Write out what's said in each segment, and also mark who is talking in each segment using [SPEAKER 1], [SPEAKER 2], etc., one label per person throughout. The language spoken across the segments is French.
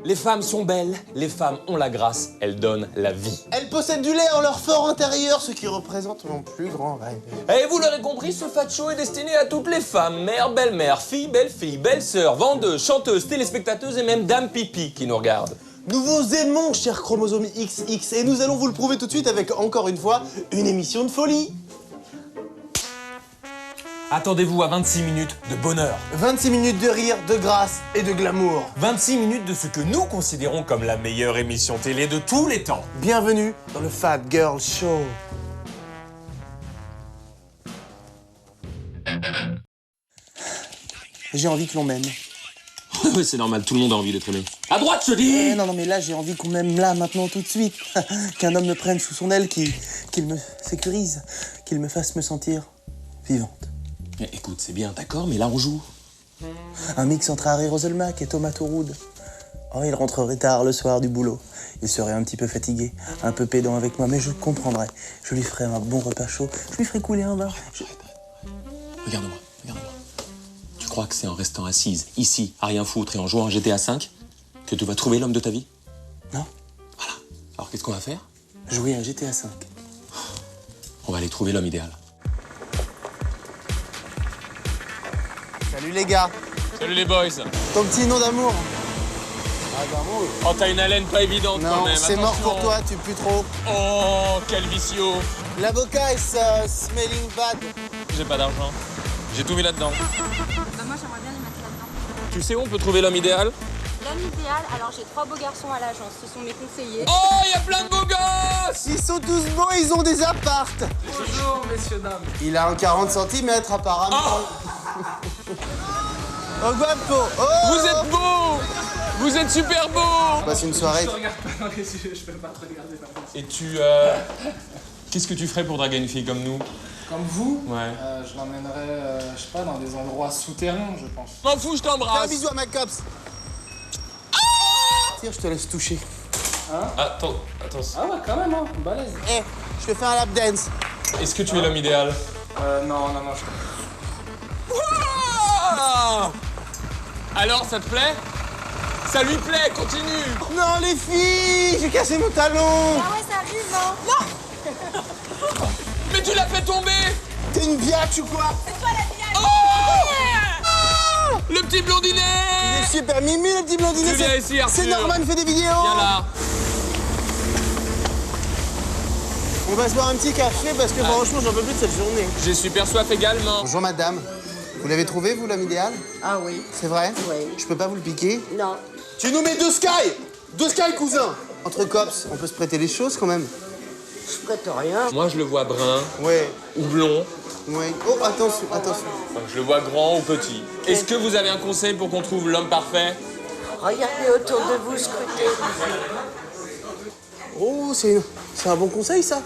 [SPEAKER 1] Les femmes sont belles, les femmes ont la grâce, elles donnent la vie.
[SPEAKER 2] Elles possèdent du lait en leur fort intérieur, ce qui représente mon plus grand rêve.
[SPEAKER 1] Et vous l'aurez compris, ce fat show est destiné à toutes les femmes, mère, belle-mère, fille, belle-sœur, vendeuse, chanteuse, téléspectateuse et même dame pipi qui nous regardent.
[SPEAKER 2] Nous vous aimons, cher chromosome XX, et nous allons vous le prouver tout de suite avec, encore une fois, une émission de folie.
[SPEAKER 1] Attendez-vous à 26 minutes de bonheur.
[SPEAKER 2] 26 minutes de rire, de grâce et de glamour.
[SPEAKER 1] 26 minutes de ce que nous considérons comme la meilleure émission télé de tous les temps.
[SPEAKER 2] Bienvenue dans le Fat Girl Show. J'ai envie que l'on m'aime.
[SPEAKER 1] Oui, c'est normal, tout le monde a envie d'être aimé. À droite, je dis.
[SPEAKER 2] Non, mais là, j'ai envie qu'on m'aime là, maintenant, tout de suite. Qu'un homme me prenne sous son aile, qu'il me sécurise, qu'il me fasse me sentir vivante.
[SPEAKER 1] Mais écoute, c'est bien, d'accord, mais là, on joue.
[SPEAKER 2] Un mix entre Harry Roselmack et Thomas Touroud. Oh, il rentrerait tard le soir du boulot. Il serait un petit peu fatigué, un peu pédant avec moi, mais je comprendrais. Je lui ferais un bon repas chaud, je lui ferais couler un vin.
[SPEAKER 1] Regarde-moi. Tu crois que c'est en restant assise, ici, à rien foutre et en jouant à GTA V, que tu vas trouver l'homme de ta vie?
[SPEAKER 2] Non.
[SPEAKER 1] Voilà. Alors qu'est-ce qu'on va faire?
[SPEAKER 2] Jouer à GTA V.
[SPEAKER 1] On va aller trouver l'homme idéal.
[SPEAKER 2] Salut les gars.
[SPEAKER 1] Salut les boys.
[SPEAKER 2] Ton petit nom d'amour?
[SPEAKER 1] Oh, t'as une haleine pas évidente quand
[SPEAKER 2] Non,
[SPEAKER 1] même.
[SPEAKER 2] c'est mort
[SPEAKER 1] Attention.
[SPEAKER 2] pour toi, tu pues trop.
[SPEAKER 1] Oh, quel vicieux.
[SPEAKER 2] L'avocat est smelling bad.
[SPEAKER 1] J'ai pas d'argent. J'ai tout mis là-dedans.
[SPEAKER 3] Bah moi j'aimerais bien les mettre là-dedans.
[SPEAKER 1] Tu sais où on peut trouver l'homme idéal?
[SPEAKER 3] L'homme idéal, alors j'ai 3 beaux garçons à l'agence, ce sont mes conseillers.
[SPEAKER 1] Oh, il y a plein de beaux gosses.
[SPEAKER 2] Ils sont tous beaux, ils ont des appartes.
[SPEAKER 4] Bonjour, messieurs, dames.
[SPEAKER 2] Il a un 40 cm apparemment. Oh, guapo. Oh.
[SPEAKER 1] Vous êtes beaux. Vous êtes super beaux.
[SPEAKER 2] Passe une soirée.
[SPEAKER 4] Je te regarde pas dans les yeux, je peux pas te regarder par contre.
[SPEAKER 1] Et tu... Qu'est-ce que tu ferais pour draguer une fille comme nous?
[SPEAKER 4] Comme vous,
[SPEAKER 1] Ouais.
[SPEAKER 4] je l'emmènerais, je sais pas, dans des endroits souterrains, je pense.
[SPEAKER 1] M'en fous, je
[SPEAKER 2] Fais un
[SPEAKER 1] t'embrasse.
[SPEAKER 2] bisou à ma copse. Tire, je te laisse toucher.
[SPEAKER 1] Attends.
[SPEAKER 4] Ah ouais, quand même, hein, balèze.
[SPEAKER 2] Eh, je te fais un lap dance.
[SPEAKER 1] Est-ce que tu es l'homme idéal?
[SPEAKER 4] Non, je...
[SPEAKER 1] Ah. Alors, ça te plaît? Ça lui plaît, continue.
[SPEAKER 2] Non, les filles, j'ai cassé mon talon.
[SPEAKER 3] Ah ouais, ça arrive, hein. Non.
[SPEAKER 1] Mais tu l'as fait tomber.
[SPEAKER 2] T'es une biatch ou quoi?
[SPEAKER 3] C'est toi la vilaine.
[SPEAKER 1] Oh. Le petit blondinet.
[SPEAKER 2] Il est super mimi, le petit blondinet.
[SPEAKER 1] Tu viens ici, Arthur.
[SPEAKER 2] C'est Norman fait des vidéos.
[SPEAKER 1] Viens là.
[SPEAKER 2] On va se boire un petit café parce que franchement, j'en peux plus de cette journée.
[SPEAKER 1] J'ai super soif également.
[SPEAKER 2] Bonjour madame. Vous l'avez trouvé, vous, l'homme idéal?
[SPEAKER 5] Ah oui,
[SPEAKER 2] C'est vrai?
[SPEAKER 5] oui.
[SPEAKER 2] Je peux pas vous le piquer?
[SPEAKER 5] Non.
[SPEAKER 2] Tu nous mets 2 Sky! 2 Sky, cousin! Entre cops, on peut se prêter les choses quand même.
[SPEAKER 5] Je prête rien.
[SPEAKER 1] Moi, je le vois brun
[SPEAKER 2] Ouais,
[SPEAKER 1] ou blond.
[SPEAKER 2] ouais. Oh, attention.
[SPEAKER 1] Enfin, je le vois grand ou petit. Est-ce que vous avez un conseil pour qu'on trouve l'homme parfait?
[SPEAKER 5] Regardez autour de vous, scrutez.
[SPEAKER 2] Oh, c'est un bon conseil, ça.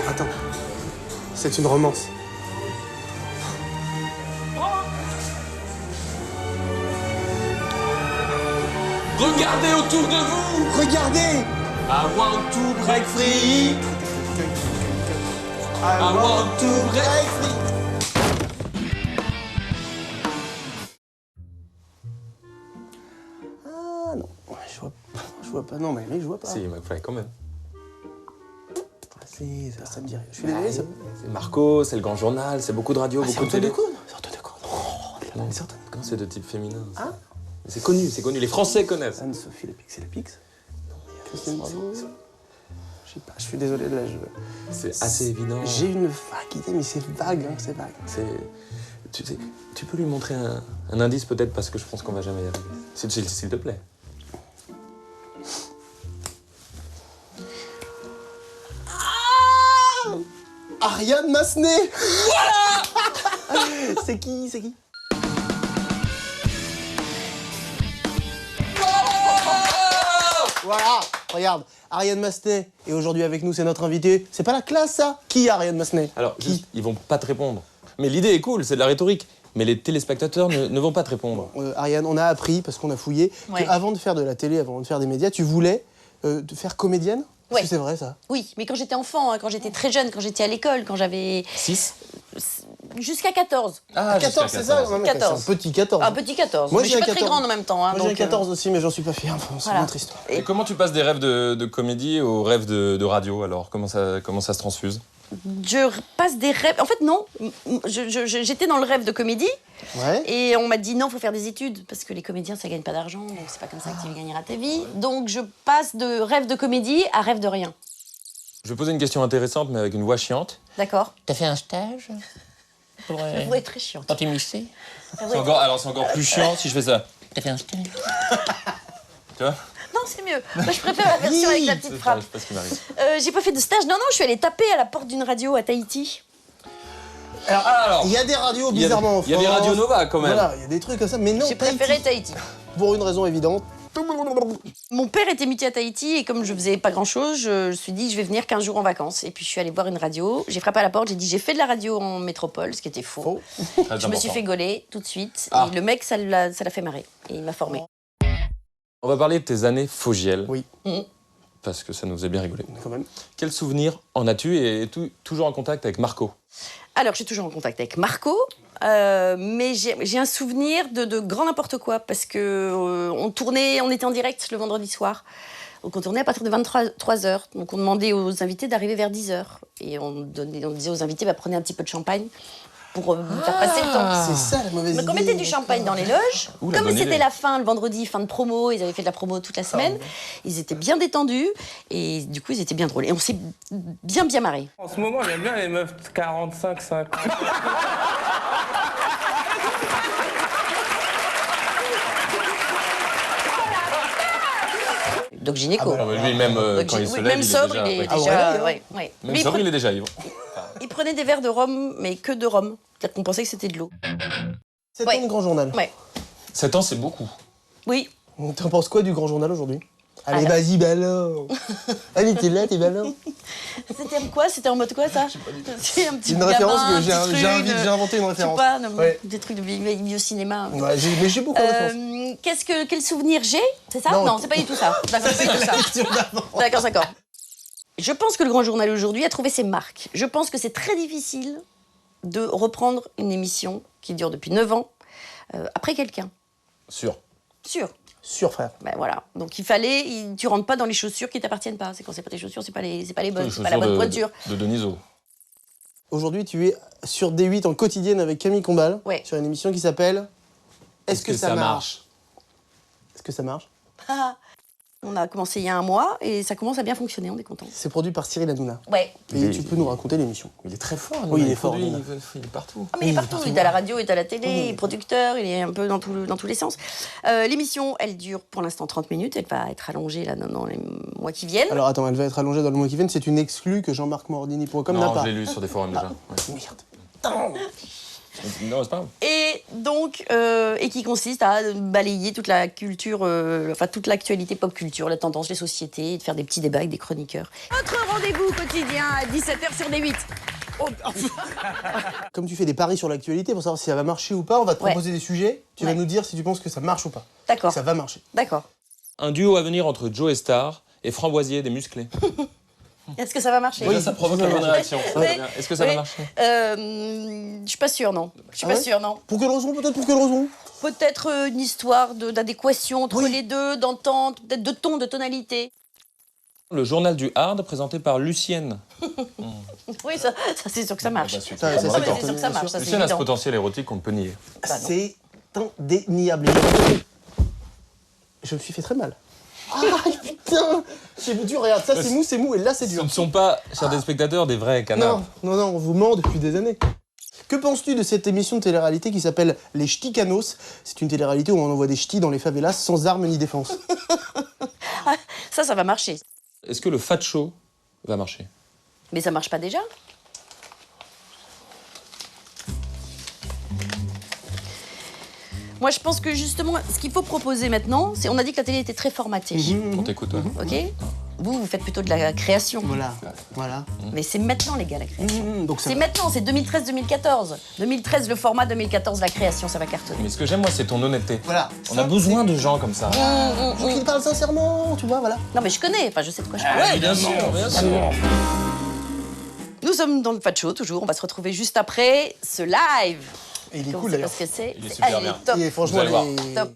[SPEAKER 2] Attends. C'est une romance.
[SPEAKER 1] Regardez autour de vous.
[SPEAKER 2] Regardez!
[SPEAKER 1] I want to break free.
[SPEAKER 2] I
[SPEAKER 1] want to break
[SPEAKER 2] free. Ah non, je vois pas. Non, mais je vois pas.
[SPEAKER 1] Si, McFly, quand même.
[SPEAKER 2] Ah, si, ça me dit rien. Je suis désolé, ça.
[SPEAKER 1] C'est Marco, c'est le grand journal, c'est beaucoup de radio,
[SPEAKER 2] C'est
[SPEAKER 1] beaucoup de
[SPEAKER 2] Antoine
[SPEAKER 1] télé.
[SPEAKER 2] Decaune. C'est Antoine Decaune. Oh,
[SPEAKER 1] Non,
[SPEAKER 2] c'est Antoine Decaune.
[SPEAKER 1] non, c'est de type féminin. ça.
[SPEAKER 2] Hein?
[SPEAKER 1] Mais c'est connu. Les Français connaissent.
[SPEAKER 2] Anne-Sophie Lapix. Christine Bravo. Je sais pas, je suis désolé de la jeu.
[SPEAKER 1] C'est assez évident.
[SPEAKER 2] J'ai une vague idée, mais c'est vague, hein, c'est vague.
[SPEAKER 1] Tu sais, tu peux lui montrer un indice peut-être parce que je pense qu'on va jamais y arriver. S'il te plaît.
[SPEAKER 2] Ariane Massenet. Voilà. C'est qui? Voilà, regarde, Ariane Massenet est aujourd'hui avec nous, c'est notre invité. C'est pas la classe, ça? Qui, Ariane Massenet?
[SPEAKER 1] Alors, juste, ils vont pas te répondre. Mais l'idée est cool, c'est de la rhétorique. Mais les téléspectateurs ne vont pas te répondre.
[SPEAKER 2] Ariane, on a appris, parce qu'on a fouillé,
[SPEAKER 6] Ouais.
[SPEAKER 2] qu'avant de faire de la télé, avant de faire des médias, tu voulais te faire comédienne? Est-ce
[SPEAKER 6] Ouais.
[SPEAKER 2] que c'est vrai, ça?
[SPEAKER 6] Oui, mais quand j'étais enfant, hein, quand j'étais très jeune, quand j'étais à l'école, quand j'avais...
[SPEAKER 1] 6?
[SPEAKER 5] jusqu'à 14.
[SPEAKER 1] Ah,
[SPEAKER 2] 14, c'est ça? Non, mais
[SPEAKER 5] 14.
[SPEAKER 2] c'est un petit 14.
[SPEAKER 5] Un petit 14.
[SPEAKER 2] Moi,
[SPEAKER 5] Mais
[SPEAKER 2] j'ai
[SPEAKER 5] je suis
[SPEAKER 2] un
[SPEAKER 5] pas très
[SPEAKER 2] 14.
[SPEAKER 5] grande en même temps. Hein,
[SPEAKER 2] Moi, j'ai un
[SPEAKER 5] donc,
[SPEAKER 2] 14 aussi, mais j'en suis pas fier. Enfin, c'est
[SPEAKER 5] voilà.
[SPEAKER 2] bien triste.
[SPEAKER 1] Et comment tu passes des rêves de comédie aux rêves de radio alors? Comment ça se transfuse?
[SPEAKER 5] Je passe des rêves. En fait, non. J'étais dans le rêve de comédie.
[SPEAKER 2] Ouais.
[SPEAKER 5] Et on m'a dit non, il faut faire des études. Parce que les comédiens, ça gagne pas d'argent. Donc, c'est pas comme ça que tu gagneras ta vie. Donc, je passe de rêve de comédie à rêve de rien.
[SPEAKER 1] Je vais poser une question intéressante, mais avec une voix chiante.
[SPEAKER 5] D'accord.
[SPEAKER 6] T'as fait un stage pour,
[SPEAKER 5] Vous êtes très chiante.
[SPEAKER 6] quand t'es lycée?
[SPEAKER 1] C'est encore plus chiant si je fais ça.
[SPEAKER 6] T'as fait un stage?
[SPEAKER 1] Tu vois?
[SPEAKER 5] Non, c'est mieux. Moi, je préfère la version avec la petite
[SPEAKER 1] Je
[SPEAKER 5] frappe.
[SPEAKER 1] sais pas ce qui m'arrive.
[SPEAKER 5] J'ai pas fait de stage. Non, je suis allée taper à la porte d'une radio à Tahiti.
[SPEAKER 1] Alors,
[SPEAKER 2] Il y a des radios bizarrement en France.
[SPEAKER 1] il y a des radios Nova quand même.
[SPEAKER 2] Voilà, il y a des trucs comme ça, mais non.
[SPEAKER 5] J'ai préféré
[SPEAKER 2] Tahiti.
[SPEAKER 5] Tahiti.
[SPEAKER 2] Pour une raison évidente.
[SPEAKER 5] Mon père était muté à Tahiti et comme je faisais pas grand-chose, je me suis dit je vais venir 15 jours en vacances. Et puis je suis allée voir une radio, j'ai frappé à la porte, j'ai dit j'ai fait de la radio en métropole, ce qui était faux.
[SPEAKER 1] Très
[SPEAKER 5] Je me suis
[SPEAKER 1] important.
[SPEAKER 5] fait gauler tout de suite
[SPEAKER 1] Ah.
[SPEAKER 5] et le mec ça l'a fait marrer et il m'a formé.
[SPEAKER 1] On va parler de tes années Fogiel.
[SPEAKER 2] Oui.
[SPEAKER 1] Parce que ça nous faisait bien rigoler.
[SPEAKER 2] Quand même.
[SPEAKER 1] Quel souvenir en as-tu et toujours en contact avec Marco?
[SPEAKER 5] Alors je suis toujours en contact avec Marco, mais j'ai un souvenir de grand n'importe quoi parce que on était en direct le vendredi soir. Donc on tournait à partir de 23h. Donc on demandait aux invités d'arriver vers 10h. Et on disait aux invités, prenez un petit peu de champagne pour faire passer le temps.
[SPEAKER 2] C'est ça la mauvaise idée.
[SPEAKER 5] Donc on mettait du champagne dans les loges.
[SPEAKER 1] Ouh, la
[SPEAKER 5] Comme
[SPEAKER 1] bonne
[SPEAKER 5] c'était
[SPEAKER 1] idée.
[SPEAKER 5] la fin, le vendredi, fin de promo, ils avaient fait de la promo toute la semaine. Ils étaient bien détendus et du coup ils étaient bien drôles. Et on s'est bien marré.
[SPEAKER 7] En ce moment, j'aime bien les meufs 45-50.
[SPEAKER 5] Donc gynéco.
[SPEAKER 1] Ah bah, lui, même
[SPEAKER 5] Donc,
[SPEAKER 1] quand il se
[SPEAKER 5] oui,
[SPEAKER 1] lève,
[SPEAKER 5] même
[SPEAKER 1] il
[SPEAKER 5] sobre,
[SPEAKER 1] est déjà...
[SPEAKER 5] il est
[SPEAKER 1] ouais.
[SPEAKER 5] déjà.
[SPEAKER 2] ouais,
[SPEAKER 5] ouais.
[SPEAKER 1] Même
[SPEAKER 5] Mais
[SPEAKER 1] sobre, il est déjà ivre.
[SPEAKER 5] il prenait des verres de rhum, mais que de rhum. Peut-être qu'on pensait que c'était de l'eau.
[SPEAKER 2] 7
[SPEAKER 5] Ouais.
[SPEAKER 2] ans de Grand Journal.
[SPEAKER 5] Ouais.
[SPEAKER 1] 7 ans, c'est beaucoup.
[SPEAKER 5] Oui.
[SPEAKER 2] T'en penses quoi du Grand Journal aujourd'hui? Allez,
[SPEAKER 5] Alors.
[SPEAKER 2] vas-y, balance. Allez, t'es là, t'es balance.
[SPEAKER 5] C'était quoi? C'était en mode quoi, ça? C'est un petit
[SPEAKER 2] Une
[SPEAKER 5] gamin,
[SPEAKER 2] référence que
[SPEAKER 5] un petit truc,
[SPEAKER 2] j'ai inventé une
[SPEAKER 5] je sais
[SPEAKER 2] référence.
[SPEAKER 5] pas, non,
[SPEAKER 2] Ouais.
[SPEAKER 5] des trucs de vieux cinéma.
[SPEAKER 2] Ouais, mais j'ai beaucoup de références.
[SPEAKER 5] Quel souvenir j'ai? C'est ça?
[SPEAKER 2] Non.
[SPEAKER 5] Non, c'est pas du tout ça. D'accord, c'est pas du tout ça. D'accord. Je pense que le Grand Journal aujourd'hui a trouvé ses marques. Je pense que c'est très difficile de reprendre une émission qui dure depuis 9 ans après quelqu'un.
[SPEAKER 1] Sûr.
[SPEAKER 5] Sûr.
[SPEAKER 2] Sûr, frère.
[SPEAKER 5] Ben voilà. Donc tu rentres pas dans les chaussures qui t'appartiennent pas. C'est quand c'est pas tes chaussures, c'est pas les bonnes,
[SPEAKER 1] Les
[SPEAKER 5] c'est pas la bonne
[SPEAKER 1] chaussures
[SPEAKER 5] pointure.
[SPEAKER 1] de Deniso.
[SPEAKER 2] Aujourd'hui, tu es sur D8 en quotidienne avec Camille Combal.
[SPEAKER 5] Ouais.
[SPEAKER 2] Sur une émission qui s'appelle Est-ce que ça marche? Est-ce que ça marche?
[SPEAKER 5] On a commencé il y a un mois et ça commence à bien fonctionner, on est content.
[SPEAKER 2] C'est produit par Cyril Hanouna.
[SPEAKER 5] Ouais.
[SPEAKER 2] Et tu peux nous raconter l'émission.
[SPEAKER 1] Il est très fort.
[SPEAKER 2] Oui, il est
[SPEAKER 1] produit,
[SPEAKER 2] fort,
[SPEAKER 1] il est partout.
[SPEAKER 5] Ah, mais il est partout, il est à la radio, il est à la télé, il est producteur, il est un peu dans tous les sens. L'émission, elle dure pour l'instant 30 minutes, elle va être allongée là, dans les mois qui viennent.
[SPEAKER 2] Alors attends, elle va être allongée dans le mois qui vient. C'est une exclue que Jean-Marc Mordini.com n'a
[SPEAKER 1] Non,
[SPEAKER 2] pas.
[SPEAKER 1] je l'ai lu sur des forums déjà. Ouais.
[SPEAKER 2] Merde.
[SPEAKER 1] Non, c'est pas grave.
[SPEAKER 5] Et donc, et qui consiste à balayer toute la culture, toute l'actualité pop culture, la tendance, les sociétés, et de faire des petits débats avec des chroniqueurs. Votre rendez-vous quotidien à 17h sur D8.
[SPEAKER 2] Comme tu fais des paris sur l'actualité pour savoir si ça va marcher ou pas, on va te
[SPEAKER 5] Ouais.
[SPEAKER 2] proposer des sujets. Tu vas
[SPEAKER 5] Ouais.
[SPEAKER 2] nous dire si tu penses que ça marche ou pas.
[SPEAKER 5] D'accord,
[SPEAKER 2] Ça va marcher.
[SPEAKER 5] d'accord.
[SPEAKER 1] Un duo à venir entre Joe Star et Framboisier des musclés.
[SPEAKER 5] Est-ce que ça va marcher?
[SPEAKER 1] Oui, ça provoque la bonne réaction.
[SPEAKER 5] Ouais.
[SPEAKER 1] Est-ce que ça va
[SPEAKER 5] Oui.
[SPEAKER 1] marcher?
[SPEAKER 5] Je suis pas sûre, non. Je suis
[SPEAKER 2] Ah
[SPEAKER 5] pas
[SPEAKER 2] ouais
[SPEAKER 5] sûre, non.
[SPEAKER 2] Pour quelle raison? Peut-être pour quelle raison?
[SPEAKER 5] Peut-être une histoire d'adéquation entre les deux, d'entente, peut-être de ton, de tonalité.
[SPEAKER 1] Le journal du hard présenté par Lucienne.
[SPEAKER 5] Oui, ça c'est sûr que ça marche.
[SPEAKER 2] Ça,
[SPEAKER 5] Ah,
[SPEAKER 2] c'est
[SPEAKER 5] mais c'est sûr
[SPEAKER 2] d'accord,
[SPEAKER 5] que ça marche, ça c'est
[SPEAKER 1] Lucienne a ce
[SPEAKER 5] évident.
[SPEAKER 1] potentiel érotique qu'on ne peut nier.
[SPEAKER 5] Bah non.
[SPEAKER 2] C'est indéniable. Je me suis fait très mal. Ah putain! C'est dur, regarde, ça c'est mou, et là c'est
[SPEAKER 1] Ce
[SPEAKER 2] dur.
[SPEAKER 1] ne sont pas, chers téléspectateurs, des vrais canards.
[SPEAKER 2] Non, on vous ment depuis des années. Que penses-tu de cette émission de télé-réalité qui s'appelle Les Ch'ticanos? C'est une télé-réalité où on envoie des ch'tis dans les favelas sans armes ni défense.
[SPEAKER 5] Ça va marcher.
[SPEAKER 1] Est-ce que le fat show va marcher?
[SPEAKER 5] Mais ça marche pas déjà? Moi, je pense que justement, ce qu'il faut proposer maintenant, c'est... On a dit que la télé était très formatée,
[SPEAKER 1] On t'écoute, ouais.
[SPEAKER 5] ok? Vous faites plutôt de la création.
[SPEAKER 2] Voilà.
[SPEAKER 5] Mais c'est maintenant, les gars, la création.
[SPEAKER 2] Donc ça
[SPEAKER 5] C'est maintenant, c'est 2013-2014. 2013, le format, 2014, la création, ça va cartonner.
[SPEAKER 1] Mais ce que j'aime, moi, c'est ton honnêteté.
[SPEAKER 2] Voilà.
[SPEAKER 1] On a besoin de gens comme ça.
[SPEAKER 2] Je veux qu'il parle sincèrement, tu vois, voilà.
[SPEAKER 5] Non, mais je connais, enfin, je sais de quoi je parle.
[SPEAKER 1] bien sûr, bien sûr.
[SPEAKER 5] Nous sommes dans le Fat Show, toujours. On va se retrouver juste après ce live.
[SPEAKER 2] Et il est
[SPEAKER 5] Comme
[SPEAKER 2] cool
[SPEAKER 5] c'est
[SPEAKER 2] d'ailleurs.
[SPEAKER 5] parce que c'est.
[SPEAKER 1] Il est super
[SPEAKER 5] il
[SPEAKER 1] bien.
[SPEAKER 5] est top.
[SPEAKER 2] Et franchement,
[SPEAKER 1] Vous allez voir.
[SPEAKER 5] Top.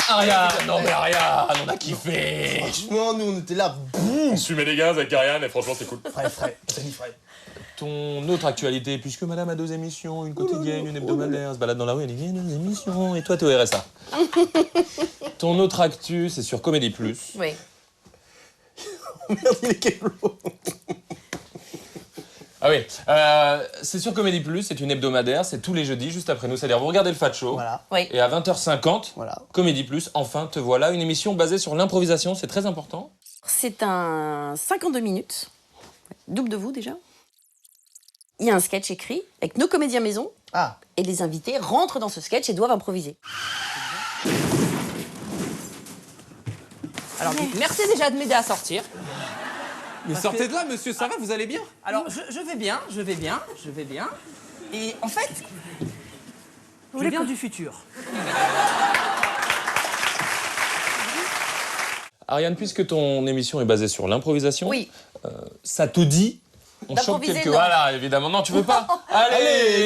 [SPEAKER 1] Ariane, non mais Ariane, on a kiffé.
[SPEAKER 2] Franchement, nous on était là.
[SPEAKER 1] On se fumait les gaz avec Ariane et franchement c'est cool.
[SPEAKER 2] Frais. Semi-frais.
[SPEAKER 1] Ton autre actualité, puisque madame a 2 émissions, une quotidienne, une hebdomadaire, se balade dans la rue, elle dit viens 2 émissions, et toi t'es au RSA. Ton autre actu, c'est sur Comédie Plus.
[SPEAKER 5] Oui.
[SPEAKER 2] Merde, il est Keblo.
[SPEAKER 1] Ah oui, c'est sur Comédie Plus, c'est une hebdomadaire, c'est tous les jeudis, juste après nous. C'est-à-dire, vous regardez le Fat Show,
[SPEAKER 2] Voilà.
[SPEAKER 5] Oui.
[SPEAKER 1] et à 20h50,
[SPEAKER 2] Voilà.
[SPEAKER 1] Comédie Plus, enfin, te voilà, une émission basée sur l'improvisation, c'est très important.
[SPEAKER 5] C'est un 52 minutes. Double de vous déjà. Il y a un sketch écrit avec nos comédiens maison.
[SPEAKER 2] Ah.
[SPEAKER 5] Et les invités rentrent dans ce sketch et doivent improviser.
[SPEAKER 6] Alors, merci déjà de m'aider à sortir.
[SPEAKER 8] Mais sortez de là, monsieur, ça va, vous allez bien?
[SPEAKER 6] Alors, je vais bien. Et en fait, je viens du futur.
[SPEAKER 1] Ariane, puisque ton émission est basée sur l'improvisation,
[SPEAKER 5] Oui.
[SPEAKER 1] Ça te dit on chope
[SPEAKER 5] D'improviser,
[SPEAKER 1] quelques...
[SPEAKER 5] non.
[SPEAKER 1] Voilà, évidemment, non, tu veux pas. Allez,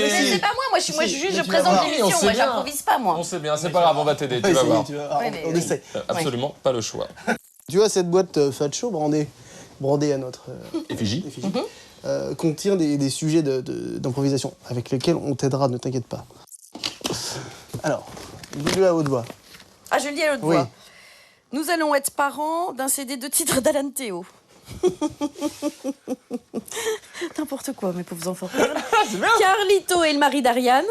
[SPEAKER 5] Mais c'est pas moi, moi je
[SPEAKER 2] Si,
[SPEAKER 5] juste,
[SPEAKER 2] mais
[SPEAKER 5] je
[SPEAKER 2] tu vas
[SPEAKER 5] présente
[SPEAKER 2] voir.
[SPEAKER 1] Oui, on
[SPEAKER 5] l'émission,
[SPEAKER 1] sait
[SPEAKER 5] moi
[SPEAKER 1] bien.
[SPEAKER 5] j'improvise pas moi.
[SPEAKER 1] On sait bien, c'est pas grave, on va t'aider, tu
[SPEAKER 2] Ouais,
[SPEAKER 1] vas
[SPEAKER 2] c'est-
[SPEAKER 1] voir.
[SPEAKER 2] tu vas-
[SPEAKER 5] Ouais, mais
[SPEAKER 2] on
[SPEAKER 5] oui.
[SPEAKER 2] essaie.
[SPEAKER 1] Absolument pas le choix.
[SPEAKER 2] Tu vois, cette boîte Fat Show brandée
[SPEAKER 9] brodé à notre
[SPEAKER 1] Effigie.
[SPEAKER 9] effigie, contient des sujets d'improvisation avec lesquels on t'aidera, ne t'inquiète pas. Alors, dis-le à haute voix.
[SPEAKER 5] Ah, je lis à haute
[SPEAKER 9] Oui.
[SPEAKER 5] voix. Nous allons être parents d'un CD de titres d'Alan Théo. N'importe quoi, mes pauvres enfants. Carlito est le mari d'Ariane.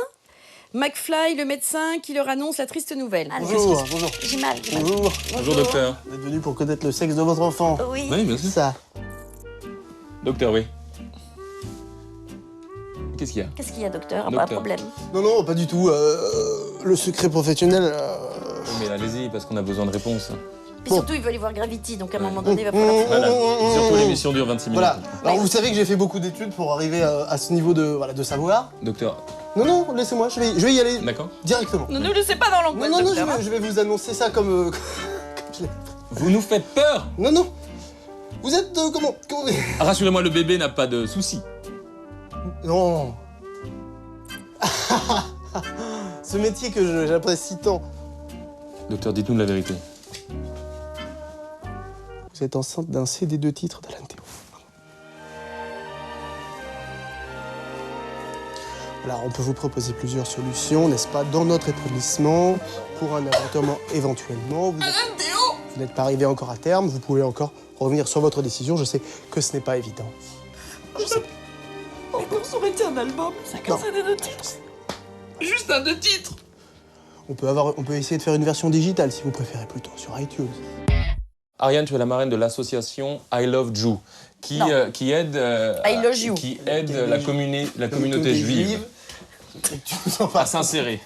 [SPEAKER 5] McFly, le médecin qui leur annonce la triste nouvelle.
[SPEAKER 9] Bonjour, bonjour.
[SPEAKER 5] J'ai mal.
[SPEAKER 9] Bonjour.
[SPEAKER 1] Bonjour, docteur.
[SPEAKER 9] Vous êtes venu pour connaître le sexe de votre enfant.
[SPEAKER 5] Oui.
[SPEAKER 1] Oui, bien sûr.
[SPEAKER 9] Ça.
[SPEAKER 1] Docteur, oui. Qu'est-ce qu'il y a?
[SPEAKER 5] Qu'est-ce qu'il y a, docteur? Pas de
[SPEAKER 1] Docteur.
[SPEAKER 5] problème.
[SPEAKER 9] Non, pas du tout. Le secret professionnel.
[SPEAKER 1] Oui, mais allez-y, parce qu'on a besoin de réponses.
[SPEAKER 5] Et surtout, il veut aller voir Gravity, donc à un moment donné, il va falloir...
[SPEAKER 1] Voilà. Surtout l'émission dure 26 minutes.
[SPEAKER 9] Voilà. Alors vous savez que j'ai fait beaucoup d'études pour arriver à ce niveau de savoir.
[SPEAKER 1] Docteur,
[SPEAKER 9] Non, laissez-moi, je vais y aller
[SPEAKER 1] d'accord.
[SPEAKER 9] directement.
[SPEAKER 5] Ne nous laissez pas dans l'angoisse,
[SPEAKER 9] Non,
[SPEAKER 5] docteur.
[SPEAKER 9] je vais vous annoncer ça comme je l'ai.
[SPEAKER 1] Vous nous faites peur.
[SPEAKER 9] Non. Vous êtes comment
[SPEAKER 1] Rassurez-moi, le bébé n'a pas de soucis.
[SPEAKER 9] Non. Ce métier que j'apprécie tant.
[SPEAKER 1] Docteur, dites-nous la vérité.
[SPEAKER 9] Vous êtes enceinte d'un CD de titres d'Alan Théo. Alors, on peut vous proposer plusieurs solutions, n'est-ce pas, dans notre établissement, pour un avortement éventuellement. Vous n'êtes pas arrivé encore à terme, vous pouvez encore revenir sur votre décision. Je sais que ce n'est pas évident. Je sais.
[SPEAKER 5] Mais pour ça aurait été un album, c'est qu'un
[SPEAKER 9] Non.
[SPEAKER 5] CD de titres. Juste un de titres.
[SPEAKER 9] On peut essayer de faire une version digitale, si vous préférez, plutôt, sur iTunes.
[SPEAKER 1] Ariane, tu es la marraine de l'association I Love Jew, qui aide,
[SPEAKER 5] I Love You.
[SPEAKER 1] qui aide la communauté juive
[SPEAKER 9] Et tu nous en
[SPEAKER 1] à
[SPEAKER 9] parles.
[SPEAKER 1] s'insérer.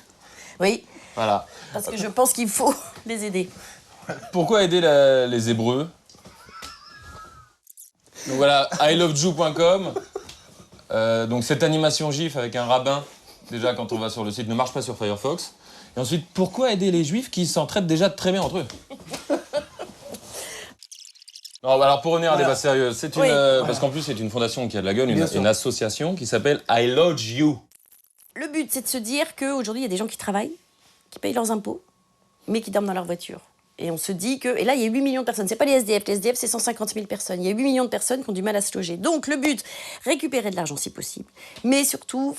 [SPEAKER 5] Oui,
[SPEAKER 1] Voilà.
[SPEAKER 5] parce que je pense qu'il faut les aider.
[SPEAKER 1] Pourquoi aider les Hébreux? Donc voilà, ilovejew.com. Donc cette animation GIF avec un rabbin, déjà quand on va sur le site, ne marche pas sur Firefox. Et ensuite, pourquoi aider les Juifs qui s'entraident déjà très bien entre eux? Non, bah alors pour revenir à un débat sérieux, c'est une,
[SPEAKER 5] Oui.
[SPEAKER 1] parce qu'en plus c'est une fondation qui a de la gueule,
[SPEAKER 9] Bien sûr.
[SPEAKER 1] une association qui s'appelle I Love You.
[SPEAKER 5] Le but, c'est de se dire qu'aujourd'hui, il y a des gens qui travaillent, qui payent leurs impôts, mais qui dorment dans leur voiture. Et on se dit que... Et là, il y a 8 millions de personnes. C'est pas les SDF. Les SDF, c'est 150 000 personnes. Il y a 8 millions de personnes qui ont du mal à se loger. Donc, le but, récupérer de l'argent si possible. Mais surtout,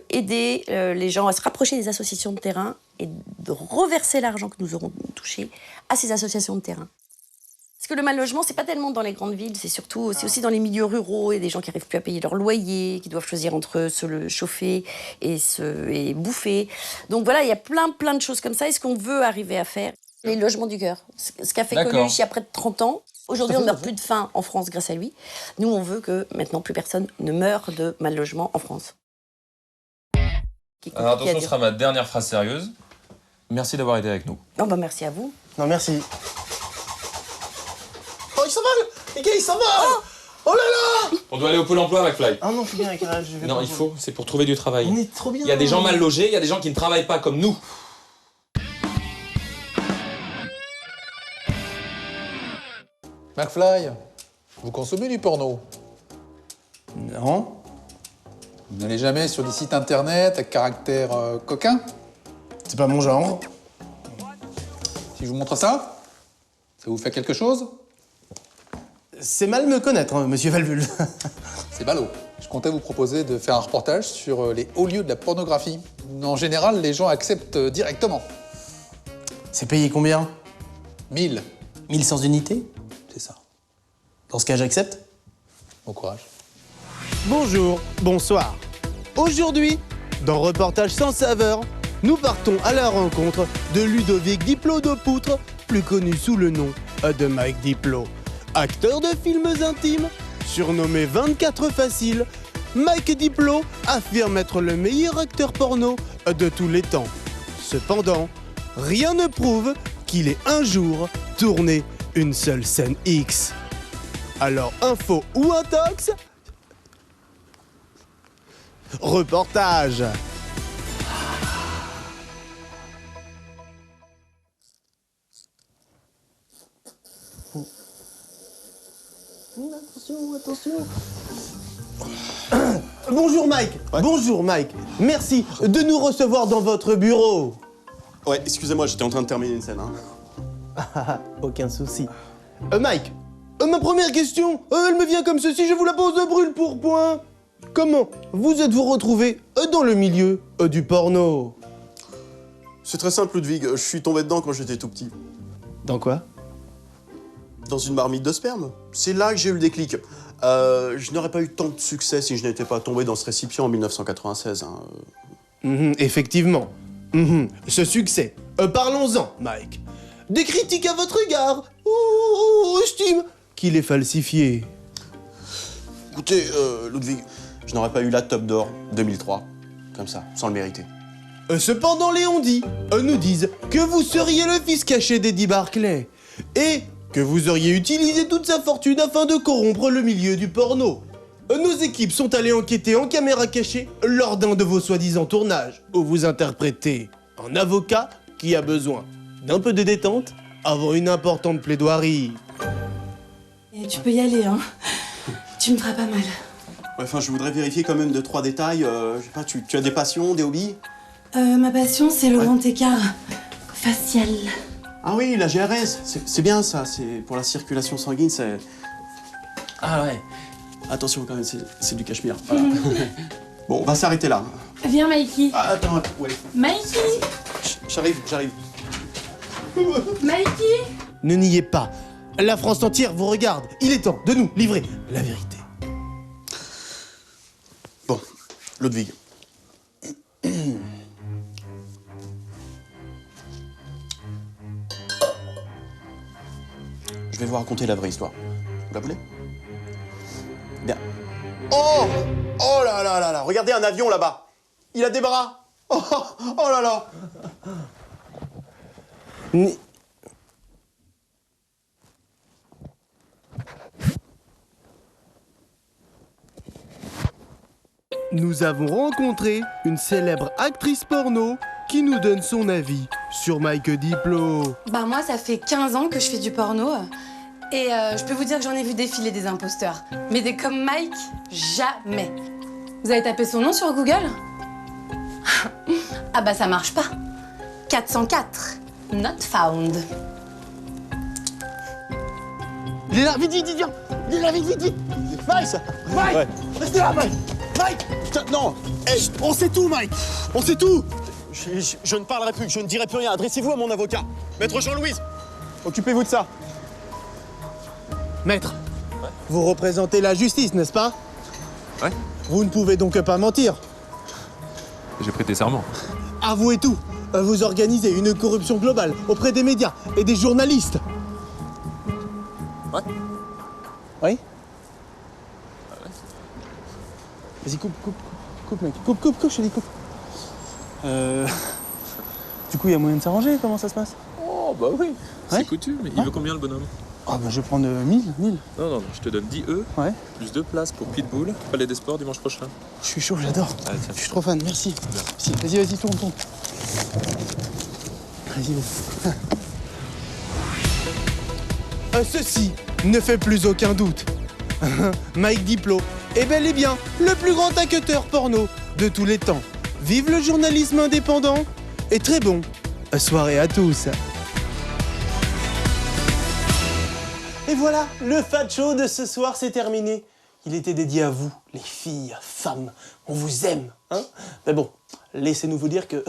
[SPEAKER 5] aider les gens à se rapprocher des associations de terrain et de reverser l'argent que nous aurons touché à ces associations de terrain. Parce que le mal logement, c'est pas tellement dans les grandes villes, c'est aussi dans les milieux ruraux. Il y a des gens qui n'arrivent plus à payer leur loyer, qui doivent choisir entre se le chauffer et bouffer. Donc voilà, il y a plein de choses comme ça. Et ce qu'on veut arriver à faire, les logements du cœur. Ce qu'a fait
[SPEAKER 1] D'accord.
[SPEAKER 5] Coluche il y a près de 30 ans. Aujourd'hui, on ne meurt plus de faim en France grâce à lui. Nous, on veut que maintenant, plus personne ne meure de mal logement en France.
[SPEAKER 1] Alors attention, ce sera ma dernière phrase sérieuse. Merci d'avoir été avec nous.
[SPEAKER 5] Non, bah merci à vous.
[SPEAKER 9] Non, merci. Oh, il s'envole! Les gars, il s'envole! Oh là là!
[SPEAKER 1] On doit aller au Pôle emploi, McFly.
[SPEAKER 9] Ah non, je suis bien avec elle, je vais
[SPEAKER 1] Non,
[SPEAKER 9] pas
[SPEAKER 1] il
[SPEAKER 9] vous-
[SPEAKER 1] faut, c'est pour trouver du travail.
[SPEAKER 9] On est trop bien.
[SPEAKER 1] Il y a des gens mal logés, il y a des gens qui ne travaillent pas comme nous.
[SPEAKER 8] McFly, vous consommez du porno?
[SPEAKER 9] Non.
[SPEAKER 8] Vous n'allez jamais sur des sites internet à caractère coquin?
[SPEAKER 9] C'est pas mon genre.
[SPEAKER 8] Si je vous montre ça, ça vous fait quelque chose?
[SPEAKER 9] C'est mal me connaître, hein, monsieur Valvul.
[SPEAKER 8] C'est ballot. Je comptais vous proposer de faire un reportage sur les hauts lieux de la pornographie. En général, les gens acceptent directement.
[SPEAKER 9] C'est payé combien?
[SPEAKER 8] 1000,
[SPEAKER 9] 1100 unités?
[SPEAKER 8] c'est ça.
[SPEAKER 9] Dans ce cas, j'accepte.
[SPEAKER 8] Bon courage.
[SPEAKER 9] Bonjour, bonsoir. Aujourd'hui, dans Reportage sans saveur, nous partons à la rencontre de Ludovic Diplo de Poutre, plus connu sous le nom de Mike Diplo. Acteur de films intimes, surnommé 24 facile, Mike Diplo affirme être le meilleur acteur porno de tous les temps. Cependant, rien ne prouve qu'il ait un jour tourné une seule scène X. Alors, info ou intox? Reportage. Attention. Bonjour Mike.
[SPEAKER 10] Ouais.
[SPEAKER 9] Bonjour Mike. Merci de nous recevoir dans votre bureau.
[SPEAKER 10] Ouais, excusez-moi, j'étais en train de terminer une scène. Hein.
[SPEAKER 9] Aucun souci. Mike, Ma première question, elle me vient comme ceci, je vous la pose de brûle pour point. Comment vous êtes-vous retrouvé dans le milieu du porno?
[SPEAKER 10] C'est très simple, Ludwig. Je suis tombé dedans quand j'étais tout petit.
[SPEAKER 9] Dans quoi?
[SPEAKER 10] Dans une marmite de sperme. C'est là que j'ai eu le déclic. Je n'aurais pas eu tant de succès si je n'étais pas tombé dans ce récipient en 1996. Hein.
[SPEAKER 9] Effectivement. Ce succès. Parlons-en, Mike. Des critiques à votre égard. Estime qu'il est falsifié.
[SPEAKER 10] Écoutez, Ludwig, je n'aurais pas eu la Top d'Or 2003. Comme ça, sans le mériter.
[SPEAKER 9] Cependant, les on-dit nous disent que vous seriez le fils caché d'Eddie Barclay et que vous auriez utilisé toute sa fortune afin de corrompre le milieu du porno. Nos équipes sont allées enquêter en caméra cachée lors d'un de vos soi-disant tournages où vous interprétez un avocat qui a besoin d'un peu de détente avant une importante plaidoirie.
[SPEAKER 11] Et tu peux y aller, hein. Tu me feras pas mal.
[SPEAKER 10] Ouais, enfin, je voudrais vérifier quand même 2-3 détails. Je sais pas, tu as des passions, des hobbies?
[SPEAKER 11] Ma passion, c'est le grand écart facial.
[SPEAKER 10] Ah oui, la GRS, c'est bien ça, c'est pour la circulation sanguine, c'est... Ah ouais. Attention quand même, c'est du cachemire. Voilà. Bon, on va s'arrêter là.
[SPEAKER 11] Viens, Mikey.
[SPEAKER 10] Ah, attends, ouais.
[SPEAKER 11] Mikey.
[SPEAKER 10] J'arrive.
[SPEAKER 11] Mikey.
[SPEAKER 9] Ne niez pas, la France entière vous regarde. Il est temps de nous livrer la vérité.
[SPEAKER 10] Bon, Ludwig. Je vais vous raconter la vraie histoire. Vous la voulez? Bien. Oh! Oh là là là là! Regardez un avion là-bas! Il a des bras! Oh, oh là là!
[SPEAKER 9] Nous avons rencontré une célèbre actrice porno qui nous donne son avis sur Mike Diplo.
[SPEAKER 11] Bah moi, ça fait 15 ans que je fais du porno. Et je peux vous dire que j'en ai vu défiler des imposteurs. Mais des comme Mike, jamais. Vous avez tapé son nom sur Google? Ah bah ça marche pas. 404. Not found.
[SPEAKER 9] Il est là, vite, viens! Il est là, vite! Mike! Mike!
[SPEAKER 10] Ouais.
[SPEAKER 9] Restez là, Mike! Mike!
[SPEAKER 10] Putain, non! Hey,
[SPEAKER 9] On sait tout, Mike! On sait tout!
[SPEAKER 10] je ne parlerai plus, je ne dirai plus rien. Adressez-vous à mon avocat. Maître Jean-Louise, occupez-vous de ça.
[SPEAKER 9] Maître, vous représentez la justice, n'est-ce pas?
[SPEAKER 1] Ouais.
[SPEAKER 9] Vous ne pouvez donc pas mentir.
[SPEAKER 1] J'ai prêté serment.
[SPEAKER 9] Avouez tout. Vous organisez une corruption globale auprès des médias et des journalistes.
[SPEAKER 1] Ouais.
[SPEAKER 9] Oui? Vas-y, coupe, mec. Coupe, je te dis coupe. Du coup, il y a moyen de s'arranger, comment ça se passe?
[SPEAKER 1] Oh, bah oui.
[SPEAKER 9] Ouais.
[SPEAKER 1] C'est coutume. Il veut combien le bonhomme?
[SPEAKER 9] Ah bah je vais prendre 1000.
[SPEAKER 1] Non, je te donne 10 E,
[SPEAKER 9] Ouais.
[SPEAKER 1] plus 2 places pour Pitbull, Palais des Sports dimanche prochain.
[SPEAKER 9] Je suis chaud, j'adore.
[SPEAKER 1] Allez, tiens.
[SPEAKER 9] Je suis trop fan, merci. Vas-y, tourne. Vas-y. Ceci ne fait plus aucun doute. Mike Diplo est bel et bien le plus grand acteur porno de tous les temps. Vive le journalisme indépendant et très bon soirée à tous. Et voilà, le Fat Show de ce soir, c'est terminé. Il était dédié à vous, les filles, femmes. On vous aime, hein? Mais bon, laissez-nous vous dire que...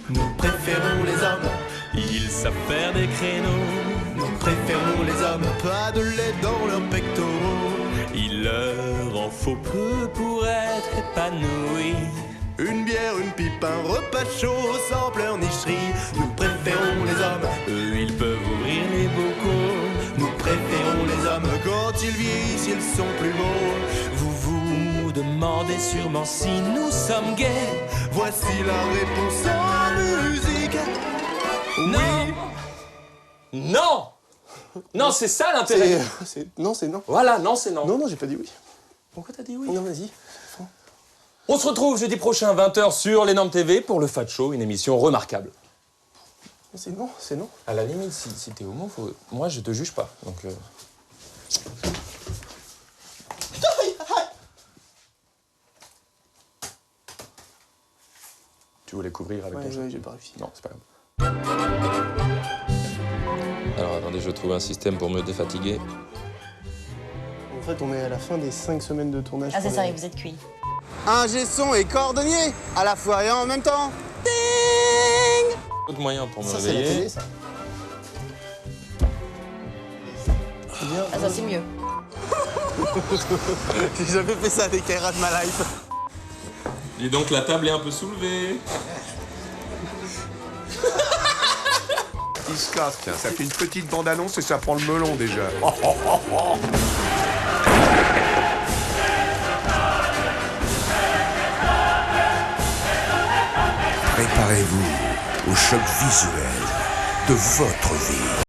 [SPEAKER 9] Nous préférons les hommes.
[SPEAKER 12] Ils savent faire des créneaux.
[SPEAKER 9] Nous préférons les hommes. Pas de lait dans leurs pectoraux.
[SPEAKER 12] Il leur en faut peu pour être épanouis.
[SPEAKER 9] Une bière, une pipe, un repas chaud sans pleurnicherie. Nous préférons les hommes.
[SPEAKER 12] Eux, ils peuvent ouvrir les bocaux.
[SPEAKER 9] Nous préférons les hommes. Quand ils vieillissent, ils sont plus beaux.
[SPEAKER 12] Vous vous demandez sûrement si nous sommes gays.
[SPEAKER 9] Voici la réponse en musique.
[SPEAKER 1] Non, c'est ça l'intérêt.
[SPEAKER 10] Non, c'est non.
[SPEAKER 1] Voilà, non, c'est non.
[SPEAKER 10] Non, j'ai pas dit oui.
[SPEAKER 1] Pourquoi t'as dit oui?
[SPEAKER 10] Non, vas-y.
[SPEAKER 1] On se retrouve jeudi prochain 20h sur l'Énorme TV pour le Fat Show, une émission remarquable.
[SPEAKER 10] C'est non.
[SPEAKER 1] À la limite, si t'es homo, moi je te juge pas. Donc. Tu voulais couvrir avec ton jeu?
[SPEAKER 10] J'ai pas réussi.
[SPEAKER 1] Non, c'est pas grave. Alors attendez, je trouve un système pour me défatiguer.
[SPEAKER 9] En fait, on est à la fin des 5 semaines de tournage.
[SPEAKER 5] Ah, c'est ça, vous êtes cuit.
[SPEAKER 9] Ingé son et cordonnier, à la fois et en même temps. Ding!
[SPEAKER 1] Autre moyen pour me
[SPEAKER 9] Ça, c'est la
[SPEAKER 1] réveiller.
[SPEAKER 9] télé, ça.
[SPEAKER 5] Ah, ça, c'est mieux.
[SPEAKER 9] J'ai jamais fait ça avec Kaira de ma life.
[SPEAKER 1] Et donc la table est un peu soulevée.
[SPEAKER 13] Il se casse, tiens, ça fait une petite bande-annonce et ça prend le melon déjà. Préparez-vous au choc visuel de votre vie.